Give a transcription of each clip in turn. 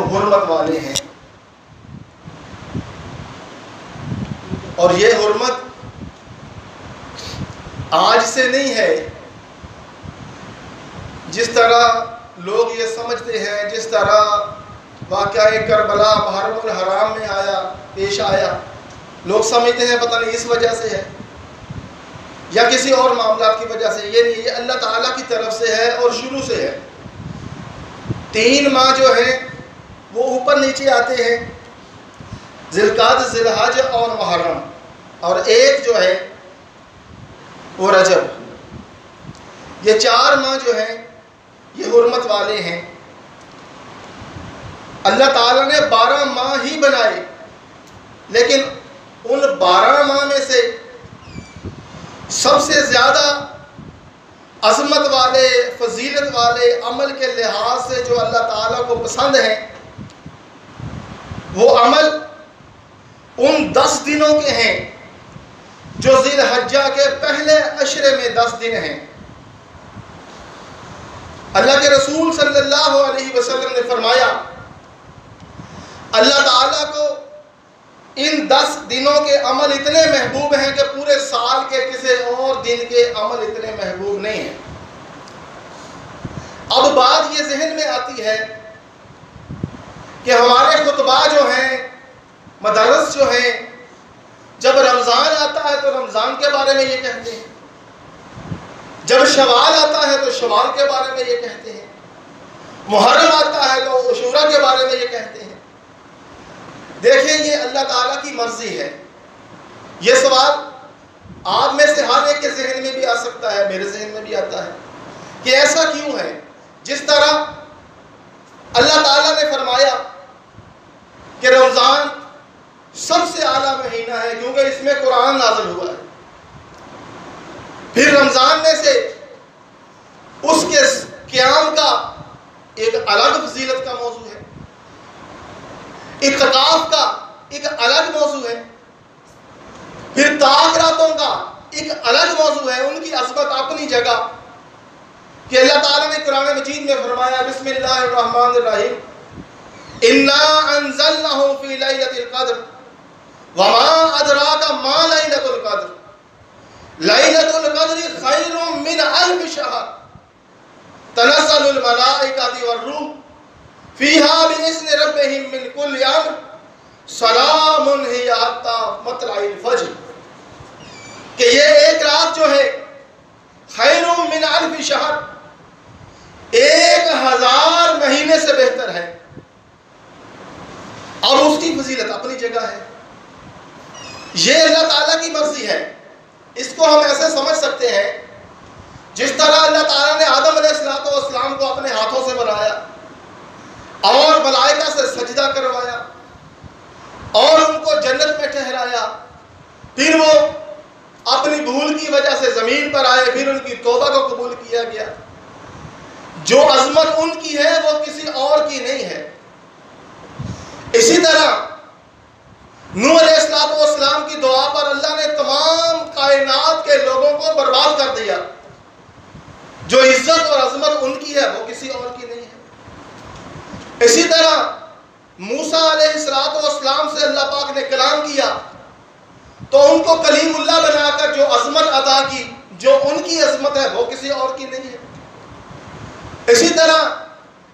وہ حرمت والے ہیں، اور یہ حرمت آج سے نہیں ہے جس طرح لوگ یہ سمجھتے ہیں، جس طرح واقعہ کربلا محرم الحرام میں پیش آیا، لوگ سمجھتے ہیں پتہ نہیں اس وجہ سے ہے یا کسی اور معاملات کی وجہ سے۔ یہ نہیں، یہ اللہ تعالیٰ کی طرف سے ہے اور شروع سے ہے۔ 3 ماہ جو ہیں وہ اوپر نیچے آتے ہیں، ذی القعدہ، ذی الحج اور محرم، اور ایک جو ہے وہ رجب۔ یہ 4 ماہ جو ہیں یہ حرمت والے ہیں۔ اللہ تعالیٰ نے 12 ماہ ہی بنائے، لیکن ان 12 ماہ میں سے سب سے زیادہ عظمت والے، فضیلت والے، عمل کے لحاظ سے جو اللہ تعالیٰ کو پسند ہیں، وہ عمل ان 10 دنوں کے ہیں جو ذی الحجہ کے پہلے عشرے میں 10 دن ہیں۔ اللہ کے رسول صلی اللہ علیہ وسلم نے فرمایا، اللہ تعالیٰ کو ان 10 دنوں کے عمل اتنے محبوب ہیں کہ پورے سال کے کسی اور دن کے عمل اتنے محبوب نہیں ہیں۔ اب بات یہ ذہن میں آتی ہے کہ ہمارے خطبہ جو ہیں، مدرس جو ہیں، جب رمضان آتا ہے تو رمضان کے بارے میں یہ کہتے ہیں، جب شوال آتا ہے تو شوال کے بارے میں یہ کہتے ہیں، محرم آتا ہے تو عاشوراء کے بارے میں یہ کہتے ہیں۔ دیکھیں، یہ اللہ تعالیٰ کی مرضی ہے۔ یہ سوال آپ میں سے ہر ایک کے ذہن میں بھی آ سکتا ہے، میرے ذہن میں بھی آتا ہے کہ ایسا کیوں ہے؟ جس طرح اللہ تعالیٰ نے فرمایا کہ رمضان سب سے اعلیٰ مہینہ ہے کیونکہ اس میں قرآن نازل ہوا ہے، پھر رمضان میں سے اس کے قیام کا ایک الگ فضیلت کا موضوع ہے، اعتکاف کا ایک الگ موضوع ہے، پھر طاق راتوں کا ایک الگ موضوع ہے، ان کی عظمت اپنی جگہ کہ اللہ تعالیٰ نے قرآن مجید میں فرمایا، بسم اللہ الرحمن الرحیم، اِنَّا أَنزَلْنَهُ فِي لَيْلَةِ الْقَدْرِ وَمَا أَدْرَاكَ مَا لَيْلَةُ الْقَدْرِ لَيْلَةُ الْقَدْرِ خَيْرٌ مِّنْ أَلْفِ شَهْرٍ تَنَزَّلُ الْمَلَائِكَةُ وَالرُّوحُ فِيهَا بِإِذْنِ رَبِّهِم مِّن كُلِّ أَمْرٍ سَلَامٌ هِيَ حَتَّىٰ مَطْلَعِ الْفَجْرِ کہ یہ ایک رات جو ہے خَيْرٌ مِّنْ أَلْفِ شَهْرٍ 1000 مہینے سے بہتر ہے، اور اس کی فضیلت اپنی جگہ ہے۔ یہ اللہ تعالیٰ کی مرضی ہے۔ اس کو ہم ایسے سمجھ سکتے ہیں جس طرح اللہ تعالیٰ نے آدم علیہ السلام کو اپنے ہاتھوں سے بنایا اور ملائکہ سے سجدہ کروایا اور ان کو جنت میں ٹھہرایا، پھر وہ اپنی بھول کی وجہ سے زمین پر آئے، پھر ان کی توبہ کو قبول کیا گیا۔ جو عظمت ان کی ہے وہ کسی اور کی نہیں ہے۔ اسی طرح نوح علیہ السلام کی دعا پر اللہ نے تمام کائنات کے لوگوں کو برباد کر دیا۔ جو عزت اور عظمت ان کی ہے وہ کسی اور کی نہیں ہے۔ اسی طرح موسیٰ علیہ السلام سے اللہ پاک نے کلام کیا تو ان کو کلیم اللہ بنا کر جو عظمت عطا کی، جو ان کی عظمت ہے وہ کسی اور کی نہیں ہے۔ اسی طرح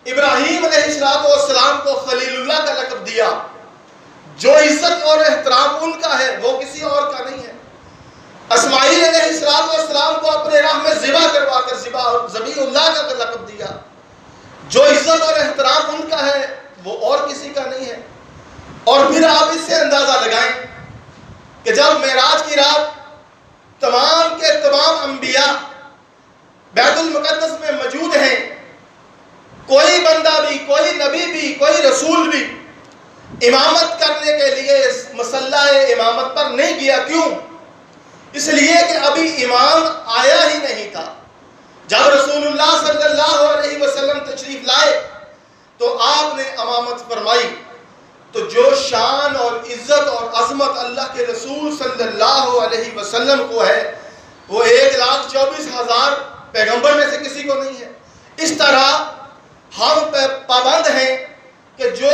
ابراہیم علیہ السلام کو خلیل اللہ کا لقب دیا، جو عزت اور احترام ان کا ہے وہ کسی اور کا نہیں ہے۔ اسماعیل علیہ السلام کو اپنے راہ میں ذبح کروا کر ذبیح اللہ کا لقب دیا، جو عزت اور احترام ان کا ہے وہ اور کسی کا نہیں ہے۔ اور پھر آپ اس سے اندازہ لگائیں کہ جب معراج کی رات تمام کے تمام انبیاء بیت المقدس میں موجود ہیں، کوئی بندہ بھی، کوئی نبی بھی، کوئی رسول بھی امامت کرنے کے لیے مصلی امامت پر نہیں گیا۔ کیوں؟ اس لیے کہ ابھی امام آیا ہی نہیں تھا۔ جب رسول اللہ صلی اللہ علیہ وسلم تشریف لائے تو آپ نے امامت فرمائی، تو جو شان اور عزت اور عظمت اللہ کے رسول صلی اللہ علیہ وسلم کو ہے وہ 1,24,000 پیغمبر میں سے کسی کو نہیں ہے۔ اس طرح ہم پابند ہیں کہ جو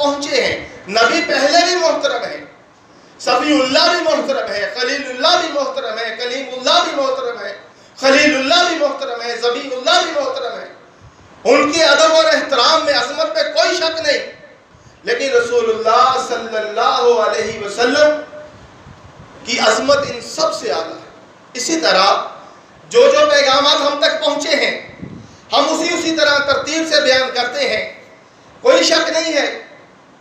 پہنچے ہیں. نبی پہلے بھی محترم ہیں, صفی اللہ بھی محترم ہے, خلیل اللہ بھی محترم ہے, کلیم اللہ بھی محترم ہے, خلیل اللہ بھی محترم ہے, ذبی اللہ بھی محترم ہے. ان کے ادب اور احترام میں, عظمت پہ کوئی شک نہیں. لیکن رسول اللہ صلی اللہ علیہ وسلم کی عظمت ان سب سے اعلیٰ ہے. اسی طرح جو پیغامات ہم تک پہنچے ہیں ہم اسی طرح ترتیب سے بیان کرتے ہیں. کوئی شک نہیں ہے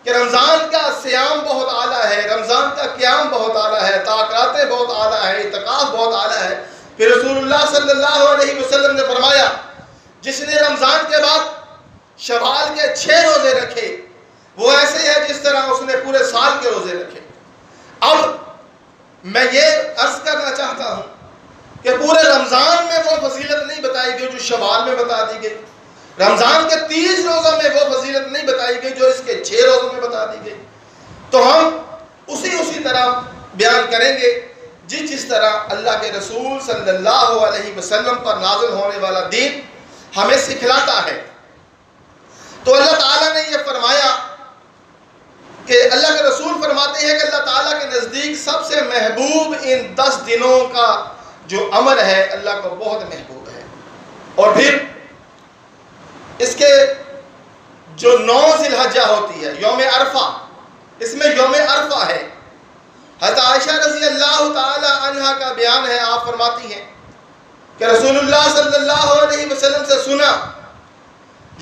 کہ رمضان کا صیام بہت اعلیٰ ہے, رمضان کا قیام بہت اعلیٰ ہے, تاکاتیں بہت اعلیٰ ہے, اعتکاف بہت اعلیٰ ہے. پھر رسول اللہ صلی اللہ علیہ وسلم نے فرمایا جس نے رمضان کے بعد شوال کے 6 روزے رکھے وہ ایسے ہے جس طرح اس نے پورے سال کے روزے رکھے. اب میں یہ عرض کرنا چاہتا ہوں کہ پورے رمضان میں وہ فضیلت نہیں بتائی گئی جو شوال میں بتا دی گئی, رمضان کے 30 روزوں میں وہ فضیلت نہیں بتائی گئی جو اس کے 6 روزوں میں بتا دی گئی. تو ہم اسی طرح بیان کریں گے جس طرح اللہ کے رسول صلی اللہ علیہ وسلم پر نازل ہونے والا دین ہمیں سکھلاتا ہے. تو اللہ تعالیٰ نے یہ فرمایا کہ اللہ کے رسول فرماتے ہیں کہ اللہ تعالیٰ کے نزدیک سب سے محبوب ان 10 دنوں کا جو عمل ہے اللہ کو بہت محبوب ہے. اور پھر اس کے جو 9 ذی الحجہ ہوتی ہے یوم عرفہ, اس میں یوم عرفہ ہے. حضرت عائشہ رضی اللہ تعالی عنہ کا بیان ہے, آپ فرماتی ہیں کہ رسول اللہ صلی اللہ علیہ وسلم سے سنا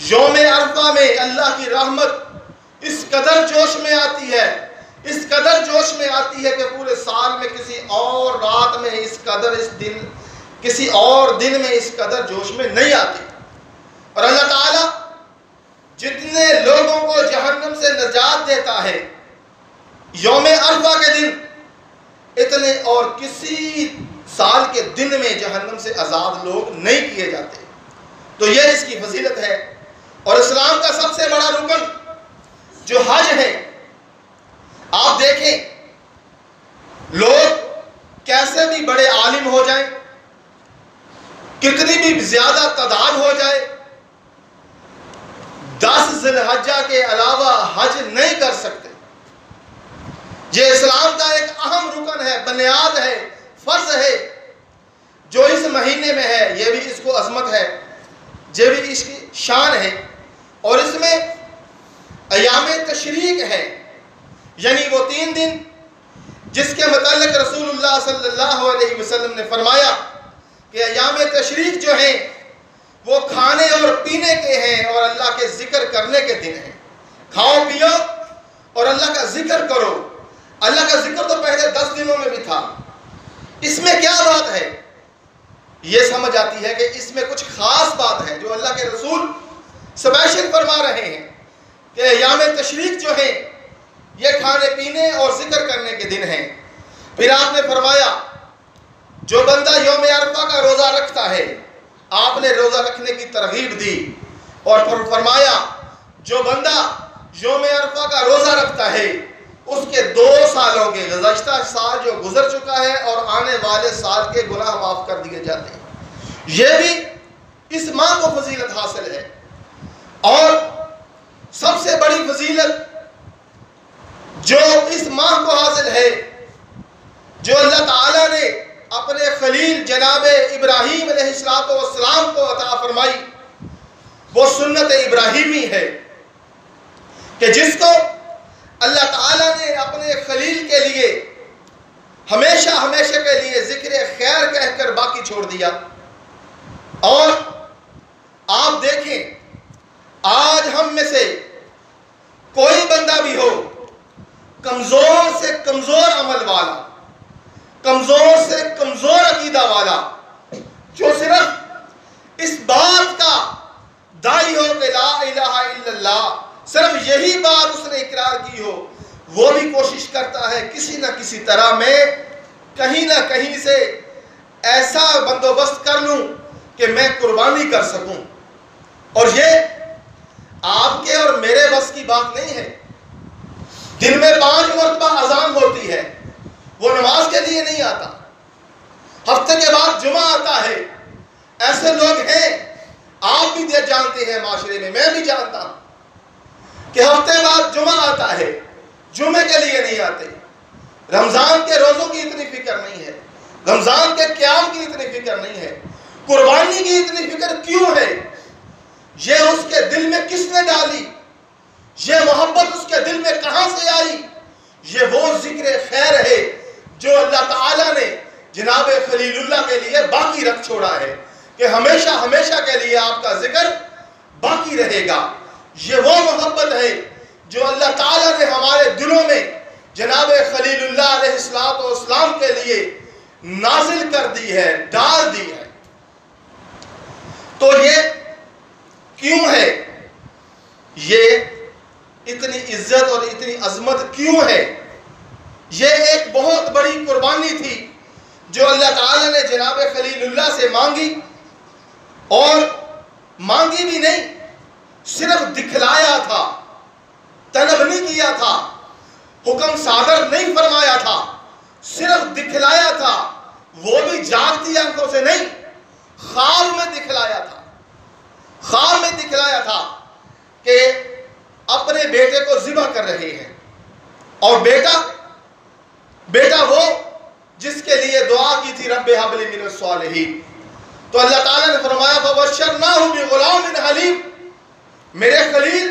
یوم عرفہ میں اللہ کی رحمت اس قدر جوش میں آتی ہے, اس قدر جوش میں آتی ہے کہ پورے سال میں کسی اور رات میں اس قدر, اس دن کسی اور دن میں اس قدر جوش میں نہیں آتی. اور اللہ تعالیٰ جتنے لوگوں کو جہنم سے نجات دیتا ہے یوم عرفہ کے دن, اتنے اور کسی سال کے دن میں جہنم سے آزاد لوگ نہیں کیے جاتے. تو یہ اس کی فضیلت ہے. اور اسلام کا سب سے بڑا رکن جو حج ہے, آپ دیکھیں لوگ کیسے بھی بڑے عالم ہو جائیں, کتنی بھی زیادہ تعداد ہو جائے, 10 ذی الحجہ کے علاوہ حج نہیں کر سکتے. یہ اسلام کا ایک اہم رکن ہے, بنیاد ہے, فرض ہے جو اس مہینے میں ہے. یہ بھی اس کو عظمت ہے, یہ بھی اس کی شان ہے. اور اس میں ایام تشریق ہے, یعنی وہ 3 دن جس کے متعلق رسول اللہ صلی اللہ علیہ وسلم نے فرمایا کہ ایام تشریق جو ہیں وہ کھانے اور پینے کے ہیں اور اللہ کے ذکر کرنے کے دن ہیں. کھاؤ پیو اور اللہ کا ذکر کرو. اللہ کا ذکر تو پہلے 10 دنوں میں بھی تھا. اس میں کیا بات ہے؟ یہ سمجھ آتی ہے کہ اس میں کچھ خاص بات ہے جو اللہ کے رسول سپیشل فرما رہے ہیں کہ ایام تشریق جو ہیں یہ کھانے پینے اور ذکر کرنے کے دن ہیں. پھر آپ نے فرمایا جو بندہ یوم عرفہ کا روزہ رکھتا ہے, آپ نے روزہ رکھنے کی ترغیب دی. اور پھر فرمایا جو بندہ یوم عرفہ کا روزہ رکھتا ہے اس کے 2 سالوں کے, گزشتہ سال جو گزر چکا ہے اور آنے والے سال کے گناہ معاف کر دیے جاتے ہیں. یہ بھی اس ماہ کو فضیلت حاصل ہے. اور سب سے بڑی فضیلت جو اس ماہ کو حاصل ہے, جو اللہ تعالیٰ نے اپنے خلیل جناب ابراہیم علیہ السلام کو عطا فرمائی, وہ سنت ابراہیمی ہے کہ جس کو اللہ تعالیٰ نے اپنے خلیل کے لیے ہمیشہ کے لیے ذکر خیر کہہ کر باقی چھوڑ دیا. اور آپ دیکھیں آج ہم میں سے کوئی بندہ بھی ہو, کمزور سے کمزور عمل والا, کمزور سے کمزور عقیدہ والا, جو صرف اس بات کا داعی ہو کہ لا الہ الا اللہ, صرف یہی بات اس نے اقرار کی ہو, وہ بھی کوشش کرتا ہے کسی نہ کسی طرح میں کہیں نہ کہیں سے ایسا بندوبست کر لوں کہ میں قربانی کر سکوں. اور یہ آپ کے اور میرے بس کی بات نہیں ہے. دن میں 5 مرتبہ اذان ہوتی ہے, وہ نماز کے لیے نہیں آتا. ہفتے کے بعد جمعہ آتا ہے. ایسے لوگ ہیں, آپ بھی جانتے ہیں معاشرے میں, میں بھی جانتا ہوں کہ کہ ہفتے بعد جمعہ آتا ہے، جمعے کے لیے نہیں آتے، رمضان کے روزوں کی اتنی فکر نہیں ہے، رمضان کے قیام کی اتنی فکر نہیں ہے، قربانی کی اتنی فکر کیوں ہے؟ یہ اس کے دل میں کس نے ڈالی؟ یہ محبت اس کے دل میں کہاں سے آئی؟ یہ وہ ذکر خیر ہے جو اللہ تعالیٰ نے جناب خلیل اللہ کے لیے باقی رکھ چھوڑا ہے کہ ہمیشہ ہمیشہ کے لیے آپ کا ذکر باقی رہے گا۔ یہ وہ محبت ہے جو اللہ تعالیٰ نے ہمارے دلوں میں جناب خلیل اللہ علیہ السلام کے لیے نازل کر دی ہے، ڈال دی ہے۔ تو یہ کیوں ہے؟ یہ اتنی عزت اور اتنی عظمت کیوں ہے؟ یہ ایک بہت بڑی قربانی تھی جو اللہ تعالیٰ نے جناب خلیل اللہ سے مانگی، اور مانگی بھی نہیں، صرف دکھلایا تھا، طلب نہیں کیا تھا، حکم صادر نہیں فرمایا تھا، صرف دکھلایا تھا، وہ بھی جاگتی آنکھوں سے نہیں، خواب میں دکھلایا تھا، خواب میں دکھلایا تھا کہ اپنے بیٹے کو ذبح کر رہے ہیں، اور بیٹا وہ جس کے لیے دعا کی تھی رب ہب لی من الصالحین۔ تو اللہ تعالیٰ نے فرمایا فبشرناہ بغلام حلیم، میرے خلیل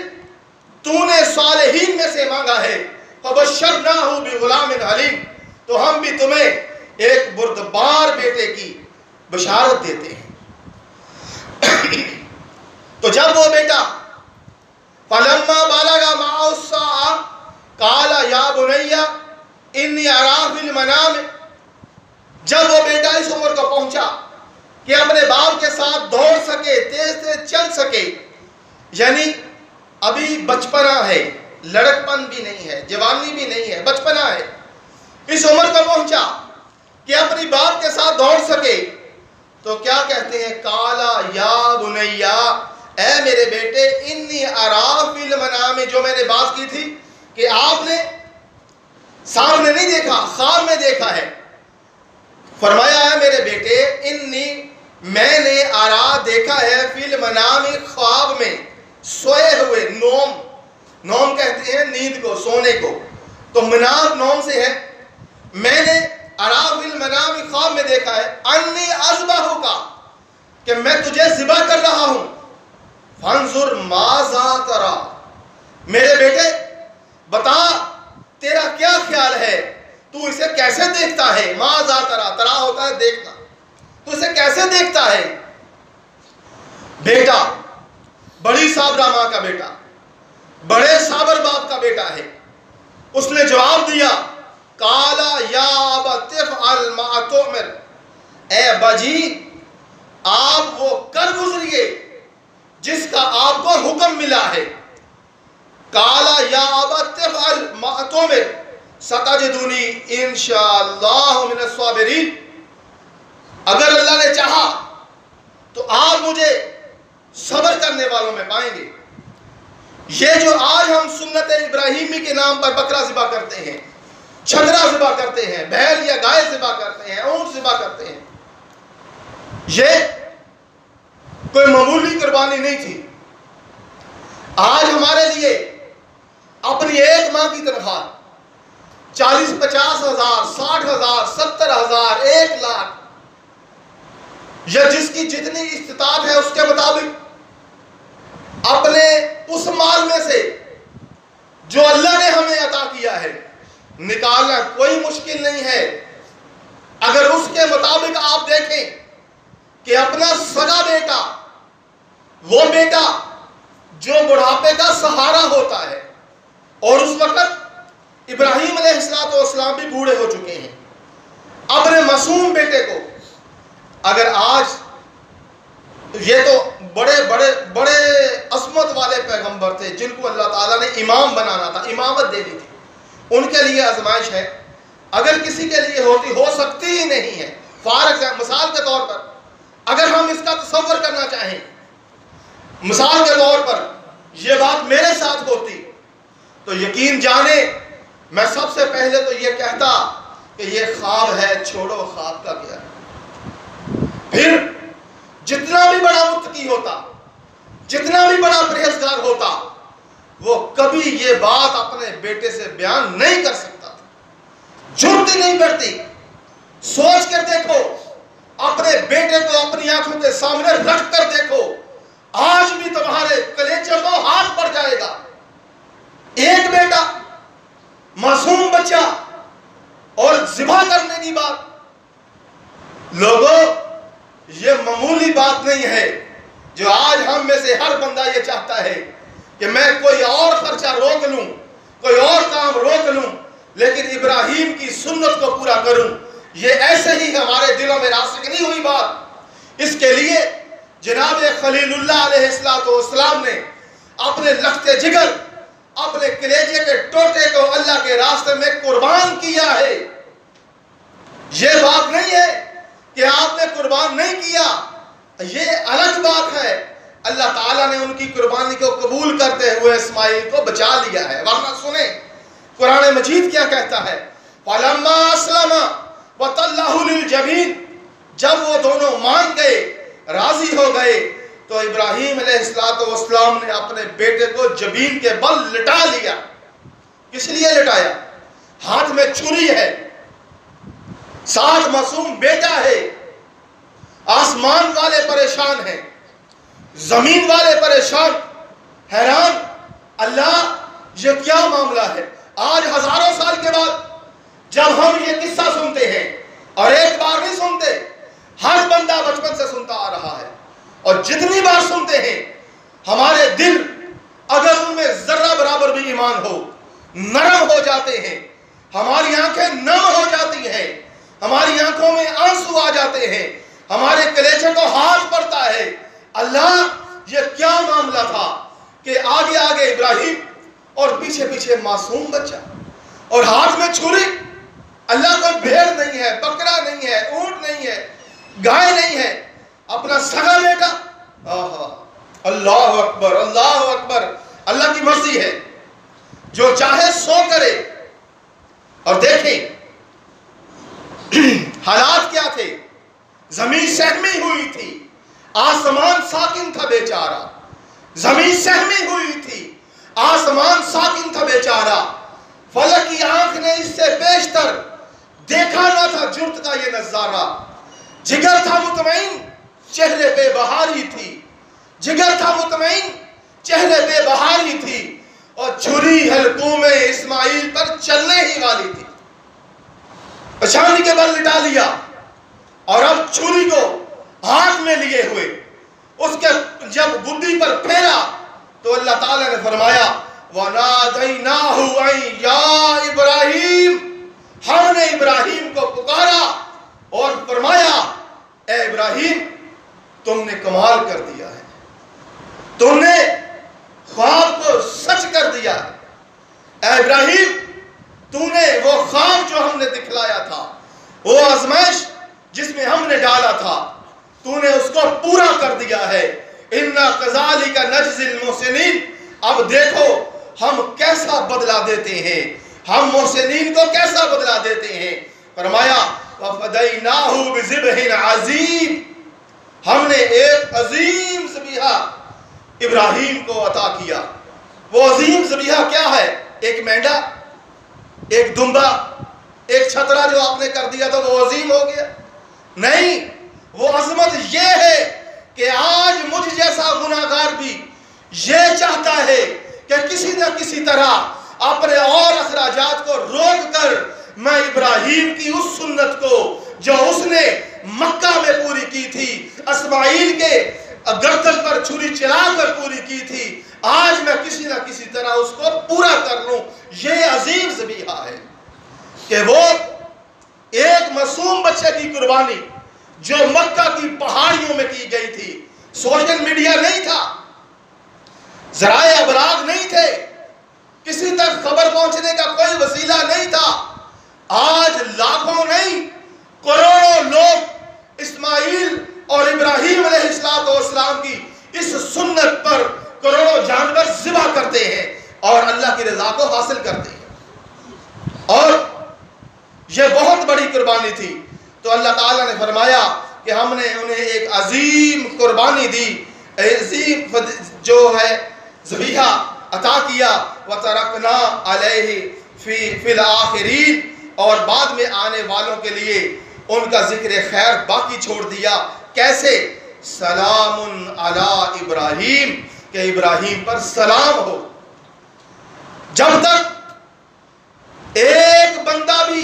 تو نے صالحین میں سے مانگا ہے، فبشرناہ بغلام حلیم، تو ہم بھی تمہیں ایک بردبار بیٹے کی بشارت دیتے ہیں۔ تو جب وہ بیٹا فلما بلغ معه السعی قال یا بنی انی اری فی المنام، جب وہ بیٹا اس عمر کو پہنچا کہ اپنے باپ کے ساتھ دوڑ سکے، تیز تیز چل سکے، یعنی ابھی بچپنا ہے، لڑکپن بھی نہیں ہے، جوانی بھی نہیں ہے، بچپنا ہے، اس عمر کو پہنچا کہ اپنی باپ کے ساتھ دوڑ سکے، تو کیا کہتے ہیں؟ کالا یا بنیا، اے میرے بیٹے، انی اری فی المنام، جو میں نے بات کی تھی کہ آپ نے سامنے نہیں دیکھا، خواب میں دیکھا ہے، فرمایا ہے میرے بیٹے انی، میں نے ارا دیکھا ہے فی المنام، خواب میں، سوئے ہوئے، نوم کہتے ہیں نیند کو، سونے کو، تو منام نوم سے ہے، میں نے ارا فی المنام، خواب میں دیکھا ہے، انی اذبحک، کہ میں تجھے ذبح کر رہا ہوں، فانظر ماذا تری، میرے بیٹے بتا تیرا کیا خیال ہے، تو اسے کیسے دیکھتا ہے؟ ماذا تری، ترا ہوتا ہے دیکھنا، تو اسے کیسے دیکھتا ہے؟ بیٹا بڑی صابرہ ماں کا بیٹا، بڑے صابر باپ کا بیٹا ہے، اس نے جواب دیا قالا یا ابت افعل ما تؤمر، اے باجی آپ وہ کر گزریے جس کا آپ کو حکم ملا ہے، قالا یا ابت افعل ما تؤمر ستجدنی انشاءاللہ من الصابرین، اگر اللہ نے چاہا تو آپ مجھے صبر کرنے والوں میں پائیں گے۔ یہ جو آج ہم سنت ابراہیمی کے نام پر بکرا ذبح کرتے ہیں، چھدرا ذبح کرتے ہیں، بیل یا گائے ذبح کرتے ہیں، اونٹ ذبح کرتے ہیں، یہ کوئی معمولی قربانی نہیں تھی۔ آج ہمارے لیے اپنی ایک ماہ کی تنخواہ 40-50 ہزار، 60 ہزار، 70 ہزار، 1 لاکھ، یا جس کی جتنی استطاعت ہے اس کے مطابق اپنے اس مال میں سے جو اللہ نے ہمیں عطا کیا ہے نکالنا کوئی مشکل نہیں ہے۔ اگر اس کے مطابق آپ دیکھیں کہ اپنا سگا بیٹا، وہ بیٹا جو بڑھاپے کا سہارا ہوتا ہے، اور اس وقت ابراہیم علیہ السلام بھی بوڑھے ہو چکے ہیں، اپنے معصوم بیٹے کو اگر آج، یہ تو بڑے عظمت والے پیغمبر تھے جن کو اللہ تعالیٰ نے امام بنانا تھا، امامت دینی تھی، ان کے لیے آزمائش ہے، اگر کسی کے لیے ہو سکتی ہی نہیں ہے، فارغ ہے۔ مثال کے طور پر اگر ہم اس کا تصور کرنا چاہیں، مثال کے طور پر یہ بات میرے ساتھ ہوتی تو یقین جانے میں سب سے پہلے تو یہ کہتا کہ یہ خواب ہے، چھوڑو خواب کا کیا ہے۔ پھر جتنا بھی بڑا متقی ہوتا، جتنا بھی بڑا پرہیزگار ہوتا، وہ کبھی یہ بات اپنے بیٹے سے بیان نہیں کر سکتا تھا، جرت ہی نہیں پڑتی۔ سوچ کر دیکھو، اپنے بیٹے کو اپنی آنکھوں کے سامنے رکھ کر دیکھو، آج بھی تمہارے کلیجے کو ہاتھ پڑ جائے گا۔ ایک بیٹا، معصوم بچہ، اور ذبح کرنے کی بات، لوگوں یہ معمولی بات نہیں ہے جو آج ہم میں سے ہر بندہ یہ چاہتا ہے کہ میں کوئی اور خرچہ روک لوں، کوئی اور کام روک لوں، لیکن ابراہیم کی سنت کو پورا کروں۔ یہ ایسے ہی ہمارے دلوں میں راسخ نہیں ہوئی بات۔ اس کے لیے جناب خلیل اللہ علیہ السلام نے اپنے لخت جگر، اپنے کلیجے کے ٹوٹے کو اللہ کے راستے میں قربان کیا ہے۔ یہ بات نہیں ہے کہ آپ نے قربان نہیں کیا، یہ الگ بات ہے۔ اللہ تعالیٰ نے ان کی قربانی کو قبول کرتے ہوئے اسماعیل کو بچا لیا ہے۔ ورنہ سنیں قرآن مجید کیا کہتا ہے، فَلَمَّا أَسْلَمَ وَتَلَّهُ لِلْجَبِينِ، جب وہ دونوں مان گئے، راضی ہو گئے، تو ابراہیم علیہ السلام نے اپنے بیٹے کو جبین کے بل لٹا لیا۔ کس لیے لٹایا؟ ہاتھ میں چھری ہے، ساتھ معصوم بیٹا ہے، آسمان والے پریشان ہیں، زمین والے پریشان، حیران، اللہ یہ کیا معاملہ ہے؟ آج ہزاروں سال کے بعد جب ہم یہ قصہ سنتے ہیں، اور ایک بار نہیں سنتے، ہر بندہ بچپن سے سنتا آ رہا ہے، اور جتنی بار سنتے ہیں ہمارے دل اگر ان میں ذرہ برابر بھی ایمان ہو نرم ہو جاتے ہیں، ہماری آنکھیں نم ہو جاتی ہیں، ہماری آنکھوں میں آنسو آ جاتے ہیں، ہمارے کلیجے کو ہاتھ پڑتا ہے۔ اللہ یہ کیا معاملہ تھا کہ آگے آگے ابراہیم اور پیچھے پیچھے معصوم بچہ، اور ہاتھ میں چھری۔ اللہ کوئی بھیڑ نہیں ہے، بکرا نہیں ہے، اونٹ نہیں ہے، گائے نہیں ہے، اپنا سگا بیٹا۔ اللہ اکبر، اللہ اکبر۔ اللہ کی مرضی ہے، جو چاہے سو کرے۔ اور دیکھیں حالات کیا تھے، زمین سہمی ہوئی تھی، آسمان ساکن تھا بیچارہ، زمین سہمی ہوئی تھی، آسمان ساکن تھا بیچارہ، فلک کی آنکھ نے اس سے بیشتر دیکھا نہ تھا جرت کا یہ نظارہ۔ جگر تھا مطمئن، چہرے پہ بہاری تھی، جگر تھا مطمئن، چہرے پہ بہاری تھی، اور چھری حلقوں میں اسماعیل پر چلنے ہی والی تھی۔ پچھانی کے بل لٹا لیا، اور اب چھری کو ہاتھ میں لیے ہوئے اس کے جب گدی پر پھیرا تو اللہ تعالیٰ نے فرمایا وَنَادَيْنَاهُ أَن يَا إِبْرَاهِيمُ، ہم نے ابراہیم کو پکارا اور فرمایا اے ابراہیم تم نے کمال کر دیا ہے، تم نے خواب کو سچ کر دیا ہے۔ اے ابراہیم تو نے وہ خواب جو ہم نے دکھلایا تھا، وہ آزمائش جس میں ہم نے ڈالا تھا، تو نے اس کو پورا کر دیا ہے۔ اِنَّا كَذَلِكَ نَجْزِي الْمُحْسِنِينَ، اب دیکھو ہم کیسا بدلہ دیتے ہیں، ہم محسنین کو کیسا بدلہ دیتے ہیں۔ فرمایا وَفَدَيْنَاهُ بِذِبْحٍ عَظِيمٍ، ہم نے ایک عظیم ذبیحہ ابراہیم کو عطا کیا۔ وہ عظیم ذبیحہ کیا ہے؟ ایک مینڈا، ایک دمبا، ایک چھترا جو آپ نے کر دیا تھا وہ عظیم ہو گیا؟ نہیں، وہ عظمت یہ ہے کہ آج مجھ جیسا گناہگار بھی یہ چاہتا ہے کہ کسی نہ کسی طرح اپنے اور اخراجات کو روک کر میں ابراہیم کی اس سنت کو جو اس نے مکہ میں پوری کی تھی، اسماعیل کے گردن پر چھری چلا کر پوری کی تھی، آج میں کسی نہ کسی طرح اس کو پورا کر لوں۔ یہ عظیم ذبیحہ ہے کہ وہ ایک معصوم بچے کی قربانی جو مکہ کی پہاڑیوں میں کی گئی تھی، سوشل میڈیا نہیں تھا، ذرائع ابلاغ نہیں تھے، کسی تک خبر پہنچنے کا کوئی وسیلہ نہیں تھا۔ آج لاکھوں نہیں کروڑوں لوگ اسماعیل اور ابراہیم علیہ السلام کی اس سنت پر کروڑوں جانور ذبح کرتے ہیں اور اللہ کی رضا کو حاصل کرتے ہیں، اور یہ بہت بڑی قربانی تھی۔ تو اللہ تعالیٰ نے فرمایا کہ ہم نے انہیں ایک عظیم قربانی دی، عظیم جو ہے ذبیحہ عطا کیا وَتَرَكْنَا عَلَيْهِ فِي الْآخِرِينَ، اور بعد میں آنے والوں کے لیے ان کا ذکر خیر باقی چھوڑ دیا۔ کیسے؟ سلام علی ابراہیم، کہ ابراہیم پر سلام ہو۔ جب تک ایک بندہ بھی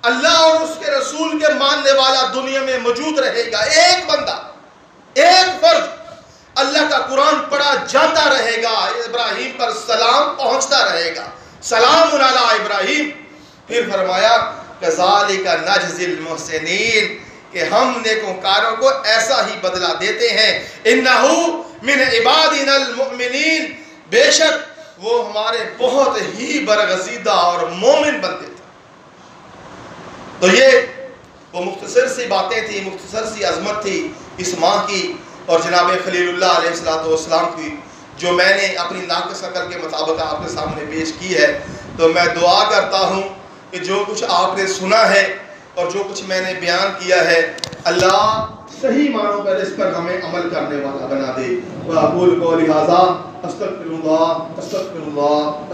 اللہ اور اس کے رسول کے ماننے والا دنیا میں موجود رہے گا، ایک بندہ، ایک فرد اللہ کا قرآن پڑھا جاتا رہے گا، ابراہیم پر سلام پہنچتا رہے گا۔ سلام علی ابراہیم۔ پھر فرمایا کذالک نجزی المحسنین، کہ ہم نیکوکاروں کو ایسا ہی بدلہ دیتے ہیں۔ انہ من عبادنا المؤمنین، بے شک وہ ہمارے بہت ہی برگزیدہ اور مومن بندے تھے۔ تو یہ وہ مختصر سی باتیں تھی، مختصر سی عظمت تھی اس ماہ کی اور جناب خلیل اللہ علیہ السلام کی، جو میں نے اپنی ناقص عقل کے مطابق آپ کے سامنے پیش کی ہے۔ تو میں دعا کرتا ہوں کہ جو کچھ آپ نے سنا ہے اور جو کچھ میں نے بیان کیا ہے، اللہ صحیح معنوں پر اس پر ہمیں عمل کرنے والا بنا دے۔ وَأَقُولُ قَوْلِي هَٰذَا أَسْتَغْفِرُ اللَّهَ